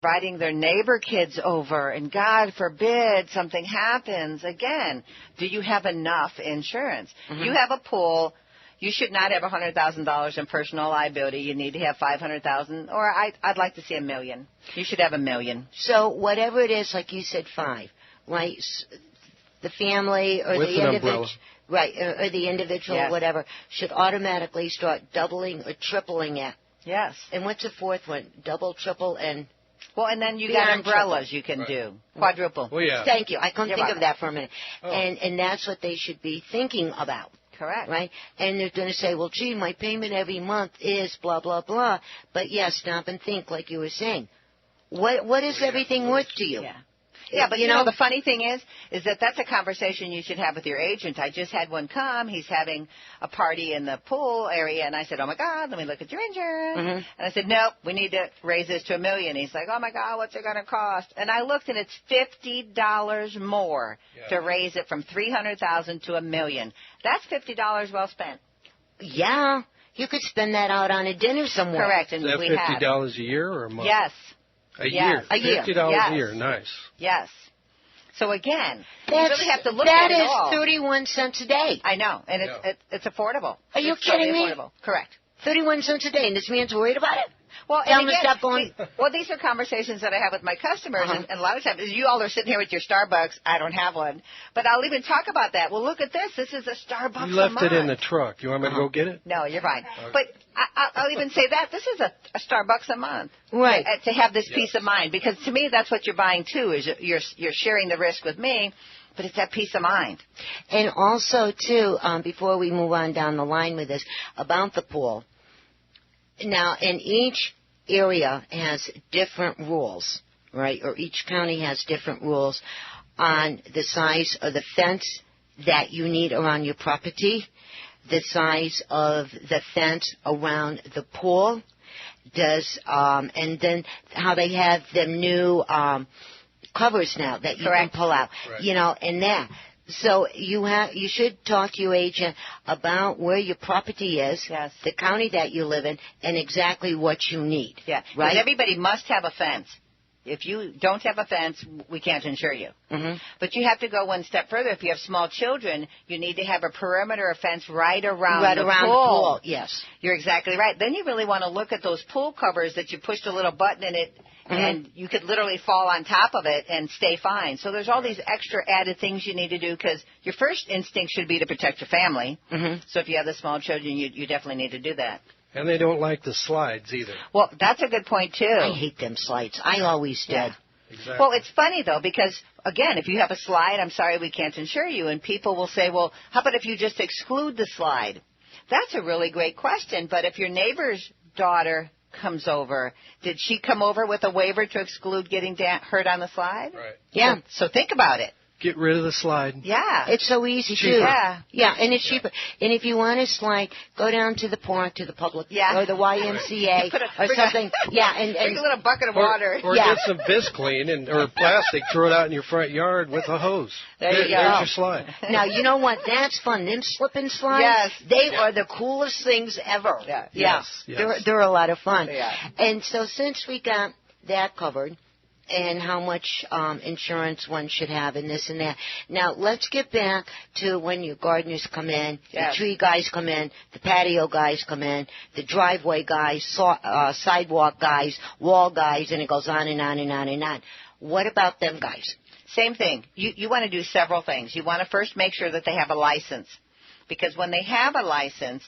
inviting their neighbor kids over, and God forbid something happens. Again, do you have enough insurance? You have a pool. You should not have $100,000 in personal liability. You need to have $500,000, or I'd like to see $1 million. You should have $1 million. So whatever it is, like you said, 5, right? The family or with the individual, right, or the individual, yes. whatever, should automatically start doubling or tripling it. Yes. And what's the fourth one? Double, triple, and... Well, and then you got umbrellas you can do. Quadruple. Well, yeah. Thank you. I couldn't think of that for a minute. Oh. And that's what they should be thinking about. Correct. Right? And they're going to say, well, gee, my payment every month is blah, blah, blah. But, yes, stop and think, like you were saying. What is everything worth to you? Yeah. Yeah, but you know, the funny thing is that that's a conversation you should have with your agent. I just had one come. He's having a party in the pool area, and I said, oh, my God, let me look at your insurance. And I said, nope, we need to raise this to $1 million. He's like, oh, my God, what's it going to cost? And I looked, and it's $50 more to raise it from $300,000 to $1 million. That's $50 well spent. Yeah. You could spend that out on a dinner somewhere. Correct. And Is that we $50 a year or a month? Yes. A year. A year. $50 a year. Nice. Yes. So again, you really have to look at it all. That is 31 cents a day. I know, and it's affordable. Are you kidding me? Affordable. Correct. 31 cents a day, and this man's worried about it? Well, and again, these are conversations that I have with my customers, and a lot of times, you all are sitting here with your Starbucks. I don't have one, but I'll even talk about that. Well, look at this. This is a Starbucks. You left it in the truck. You want me to go get it? No, you're fine. Okay. But I'll even say that this is a Starbucks a month, right? To have this peace of mind, because to me, that's what you're buying too. Is you're sharing the risk with me. But it's that peace of mind. And also, too, before we move on down the line with this, about the pool. Now, in each area has different rules, right? Or each county has different rules on the size of the fence that you need around your property, the size of the fence around the pool, and then how they have them new covers now that you can pull out, and that. So you should talk to your agent about where your property is, the county that you live in, and exactly what you need. Yeah, right. Because everybody must have a fence. If you don't have a fence, we can't insure you. But you have to go one step further. If you have small children, you need to have a perimeter of fence right around the pool. Yes, you're exactly right. Then you really want to look at those pool covers that you pushed a little button in it. And you could literally fall on top of it and stay fine. So there's all these extra added things you need to do, because your first instinct should be to protect your family. So if you have the small children, you definitely need to do that. And they don't like the slides either. Well, that's a good point, too. I hate them slides. I always did. Yeah. Exactly. Well, it's funny, though, because, again, if you have a slide, I'm sorry, we can't insure you. And people will say, well, how about if you just exclude the slide? That's a really great question. But if your neighbor's daughter comes over, did she come over with a waiver to exclude getting hurt on the slide? Right. Yeah. So think about it. Get rid of the slide. Yeah. It's so easy, cheaper. too. Yeah, and it's cheaper. And if you want to slide, go down to the park, to the public, or the YMCA, or something. And bring a little bucket of water. Or get some Visclean or plastic, throw it out in your front yard with a hose. There you go. There's your slide. Now, you know what? That's fun. Them slip and slides, they are the coolest things ever. Yeah. Yes. They're a lot of fun. Yeah. And so since we got that covered, and how much insurance one should have and this and that. Now, let's get back to when your gardeners come in, the tree guys come in, the patio guys come in, the driveway guys, sidewalk guys, wall guys, and it goes on and on and on and on. What about them guys? Same thing. You want to do several things. You want to first make sure that they have a license, because when they have a license,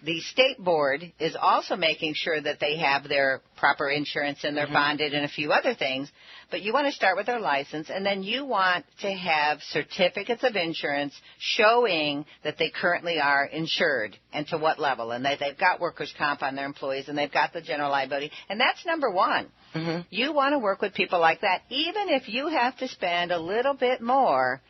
the state board is also making sure that they have their proper insurance and they're bonded and a few other things. But you want to start with their license, and then you want to have certificates of insurance showing that they currently are insured and to what level, and that they've got workers' comp on their employees and they've got the general liability. And that's number one. You want to work with people like that, even if you have to spend a little bit more.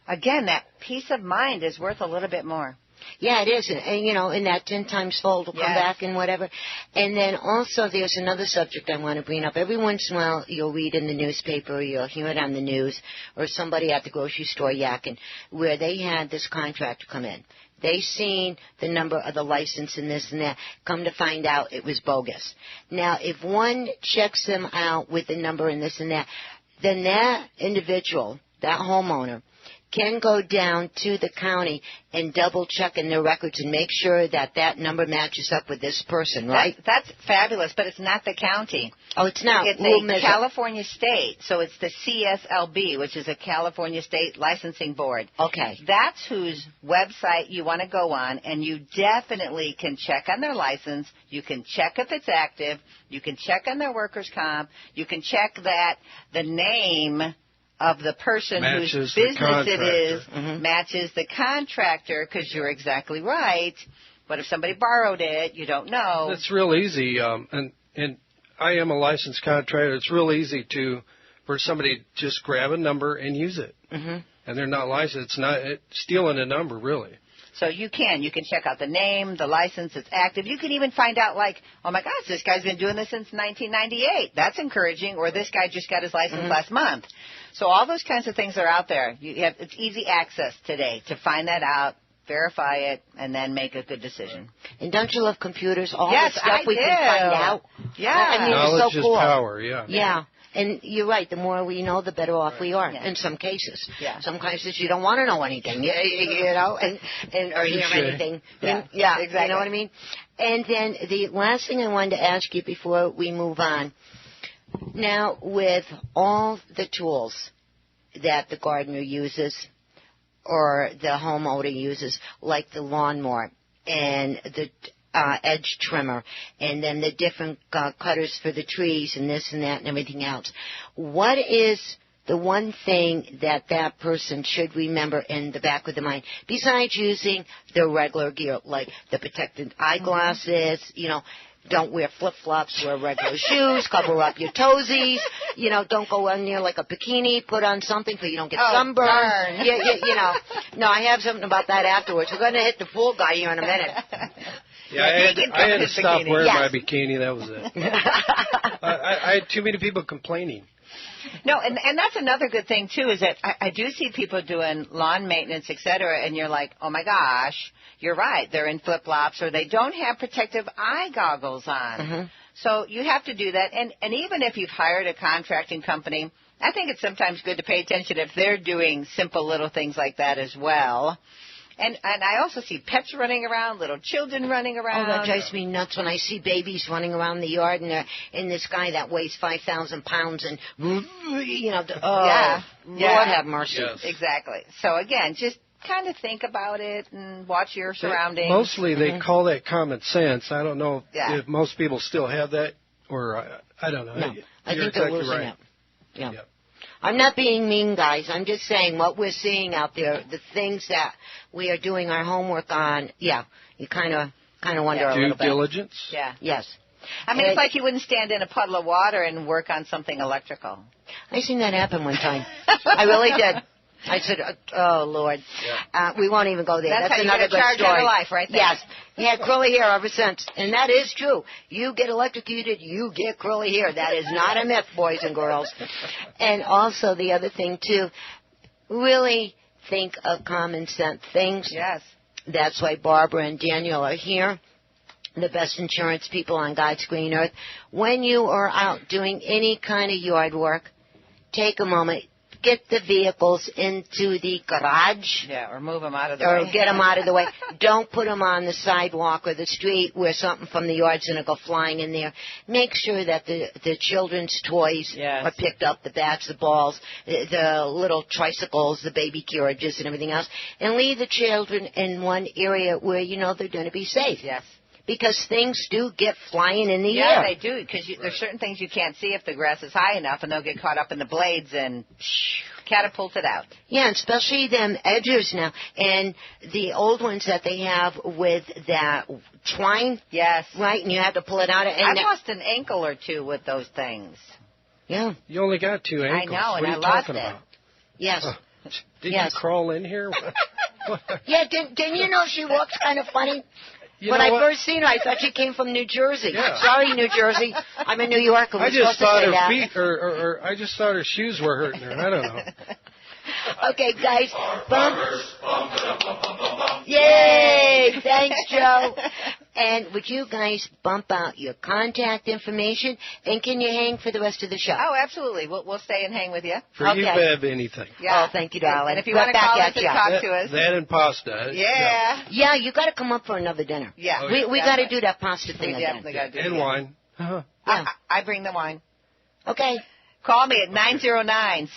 Again, that peace of mind is worth a little bit more. Yeah, it is. And, in that 10 times fold will come back and whatever. And then also there's another subject I want to bring up. Every once in a while you'll read in the newspaper or you'll hear it on the news or somebody at the grocery store yakking where they had this contractor come in. They seen the number of the license and this and that. Come to find out it was bogus. Now, if one checks them out with the number and this and that, then that individual, that homeowner, can go down to the county and double check in their records and make sure that that number matches up with this person, right? That's fabulous, but it's not the county. Oh, it's not. It's a California state, so it's the CSLB, which is a California State Licensing Board. Okay. That's whose website you want to go on, and you definitely can check on their license. You can check if it's active. You can check on their workers' comp. You can check that the name of the person matches whose business it is matches the contractor, because you're exactly right. But if somebody borrowed it, you don't know. It's real easy, and I am a licensed contractor. It's real easy for somebody to just grab a number and use it, and they're not licensed. It's stealing a number, really. So you can check out the name, the license, it's active. You can even find out, like, oh my gosh, this guy's been doing this since 1998. That's encouraging. Or this guy just got his license last month. So all those kinds of things are out there. It's easy access today to find that out, verify it, and then make a good decision. And don't you love computers? All yes, the stuff I we do. can find out. Yeah. I mean, knowledge it's so cool. is power, yeah. Yeah. And you're right. The more we know, the better off we are. Yeah. In some cases. Yeah. Some cases you don't want to know anything, you know, or hear anything. Yeah. Exactly. You know what I Exactly. mean? And then the last thing I wanted to ask you before we move on. Now, with all the tools that the gardener uses or the homeowner uses, like the lawnmower and the edge trimmer, and then the different cutters for the trees and this and that and everything else. What is the one thing that that person should remember in the back of the mind, besides using the regular gear, like the protected eyeglasses, you know, don't wear flip-flops, wear regular shoes, cover up your toesies, you know, don't go in there like a bikini, put on something so you don't get sunburned. Darn. You know. No, I have something about that afterwards. We're going to hit the pool guy here in a minute. Yeah, I had to stop bikini. wearing Yes. my bikini. That was it. I had too many people complaining. No, and that's another good thing, too, is that I do see people doing lawn maintenance, et cetera, and you're like, oh, my gosh, you're right. They're in flip-flops or they don't have protective eye goggles on. So you have to do that. And even if you've hired a contracting company, I think it's sometimes good to pay attention if they're doing simple little things like that as well. And I also see pets running around, little children running around. Oh, that drives me nuts when I see babies running around the yard and they're in this guy that weighs 5,000 pounds and, you know, Lord have mercy. Yes. Exactly. So, again, just kind of think about it and watch your surroundings. Mostly they call that common sense. I don't know Yeah. if most people still have that, or I don't know. No, I You're think they're exactly losing right. it. Yeah. Yep. I'm not being mean, guys. I'm just saying what we're seeing out there, the things that we are doing our homework on. Yeah, you kind of wonder a Due little bit. diligence. Yeah. Yes. I mean, it's like you wouldn't stand in a puddle of water and work on something electrical. I seen that happen one time. I really did. I said, oh, Lord. We won't even go there. That's how you another get a good charge story. out of life right there. Yes. He had curly hair ever since. And that is true. You get electrocuted, you get curly hair. That is not a myth, boys and girls. And also the other thing, too, really think of common sense things. Yes. That's why Barbara and Daniel are here, the best insurance people on God's green earth. When you are out doing any kind of yard work, take a moment. Get the vehicles into the garage. Yeah, or move them out of the Or way. get them out of the way. Don't put them on the sidewalk or the street where something from the yard's going to go flying in there. Make sure that the children's toys Yes. are picked up, the bats, the balls, the little tricycles, the baby carriages and everything else. And leave the children in one area where you know they're going to be safe. Yes. Because things do get flying in the Yeah, air. they do, because there's certain things you can't see if the grass is high enough, and they'll get caught up in the blades and catapult it out. Yeah, especially them edgers now. And the old ones that they have with that twine, Yes. right? And you have to pull it out. And I've lost an ankle or two with those things. yeah, You only got 2 ankles. I know, what and are I you lost talking it. about? yes. Did Yes. you crawl in here? Yeah, didn't you know she walks kind of funny? You When know I what? first seen her, I thought she came from New Jersey. Yeah. Sorry, New Jersey. I'm in New York. And I we're just supposed to thought say her that. feet, or I just thought her shoes were hurting her. I don't know. Okay, guys. Yay! Thanks, Joe. And would you guys bump out your contact information? And can you hang for the rest of the show? Oh, absolutely. We'll stay and hang with you. For you, Bev, anything. Yeah. Oh, thank you, darling. And if you want to call us and talk to us. That and pasta. Yeah. Yeah, you got to come up for another dinner. Yeah. Oh, we got to do that pasta thing again. We definitely got to do it. And wine. Uh-huh. Yeah. I bring the wine. Okay. Call me at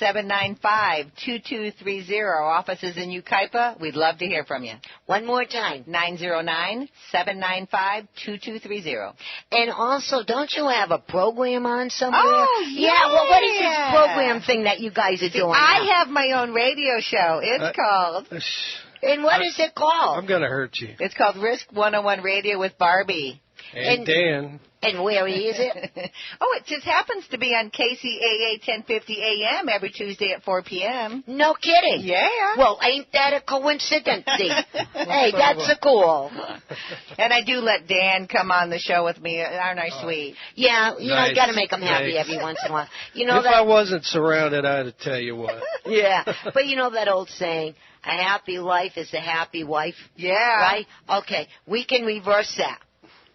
909-795-2230. Offices in Ukaipa. We'd love to hear from you. One more time. 909-795-2230. And also, don't you have a program on somewhere? Oh, yeah. Well, what is this program thing that you guys are doing? I have my own radio show. It's called... And what is it called? I'm going to hurt you. It's called Risk 101 Radio with Barbie. And Dan. And where is it? Oh, it just happens to be on KCAA 1050 AM every Tuesday at 4 p.m. No kidding. Yeah. Well, ain't that a coincidence? Hey, that's a cool. And I do let Dan come on the show with me. Aren't I sweet? Yeah, you nice. know, got to make them happy every once in a while. You know if I wasn't surrounded, I'd tell you what. Yeah, but you know that old saying, a happy life is a happy wife? Yeah. Right? Okay, we can reverse that.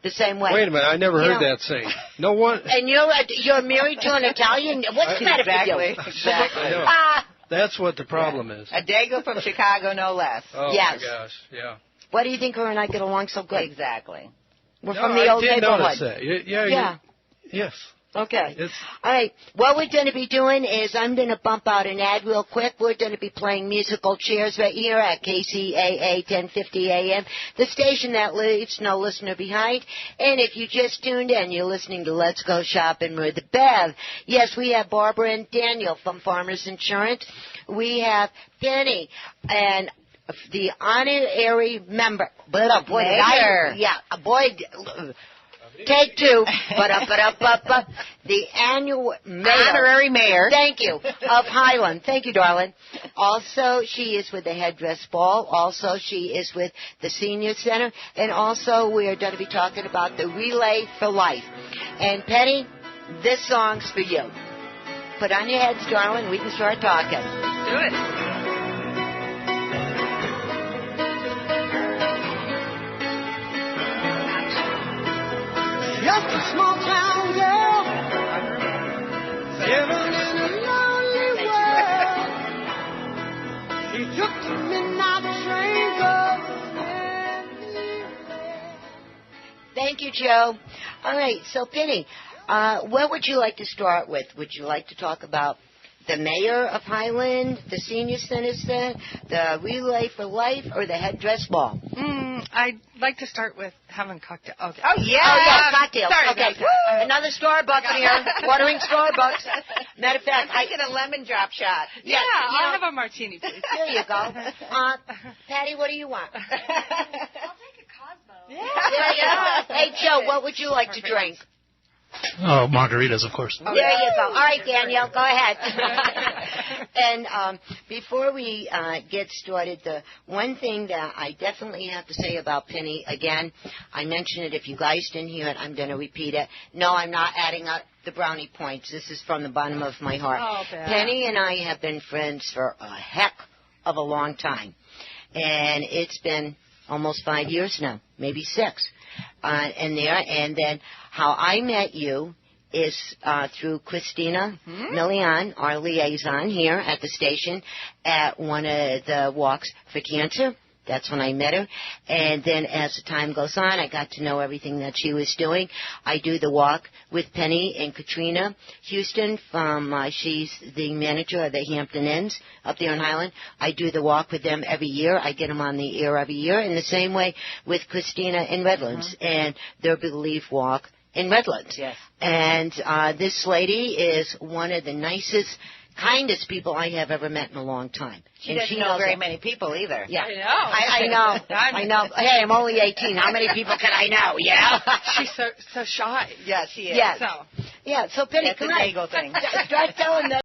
The same way. Wait a minute, I never heard that saying. No one. And you're married to an Italian? What's the matter with you? Exactly. That's what the problem is. A dago from Chicago, no less. Oh, yes. my gosh, yeah. Why do you think her and I get along so good? Exactly. We're from the old neighborhood. Notice that. Yeah. Yes. Okay. All right. What we're going to be doing is I'm going to bump out an ad real quick. We're going to be playing musical chairs right here at KCAA 1050 AM, the station that leaves no listener behind. And if you just tuned in, you're listening to Let's Go Shopping with Bev. Yes, we have Barbara and Daniel from Farmers Insurance. We have Penny and the honorary member. Take two. The annual mayor. Honorary mayor. Thank you. Of Highland. Thank you, darling. Also, she is with the Headress Ball. Also, she is with the Senior Center. And also, we are going to be talking about the Relay for Life. And Penny, this song's for you. Put on your heads, darling. We can start talking. Do it. Just a small town girl, living in a lonely world. She took the midnight train Thank you, Joe. All right, so Penny, what would you like to start with? Would you like to talk about the mayor of Highland, the Senior Center, the Relay for Life, or the Headdress Ball? I'd like to start with having cocktails. Okay. Oh, yeah. Oh, yeah, cocktails. Sorry Okay. about that. Another Starbucks here. Ordering Starbucks. Matter of fact, I get a lemon drop shot. Yeah, you I'll know- have a martini, please. There you go. Patty, what do you want? I'll take a Cosmo. There you go. Hey, Joe, what would you like to drink? Oh, margaritas, of course. There you go. All right, Danielle, go ahead. And before we get started, the one thing that I definitely have to say about Penny, again, I mentioned it. If you guys didn't hear it, I'm going to repeat it. No, I'm not adding up the brownie points. This is from the bottom of my heart. Oh, bad. Penny and I have been friends for a heck of a long time. And it's been almost 5 years now, maybe 6. And then how I met you is through Christina Milian, our liaison here at the station, at one of the walks for cancer. That's when I met her. And then as the time goes on, I got to know everything that she was doing. I do the walk with Penny and Katrina Houston from, she's the manager of the Hampton Inns up there in Highland. I do the walk with them every year. I get them on the air every year. In the same way with Christina in Redlands and their Believe Walk in Redlands. Yes. And this lady is one of the nicest, kindest people I have ever met in a long time. She doesn't know very many people either. Yeah. I know. I know. Hey, I'm only 18. How many people can I know? Yeah. She's so shy. Yes, she is. Yes. So. Yeah, so Penny, That's come a on. Dago thing. Start telling them.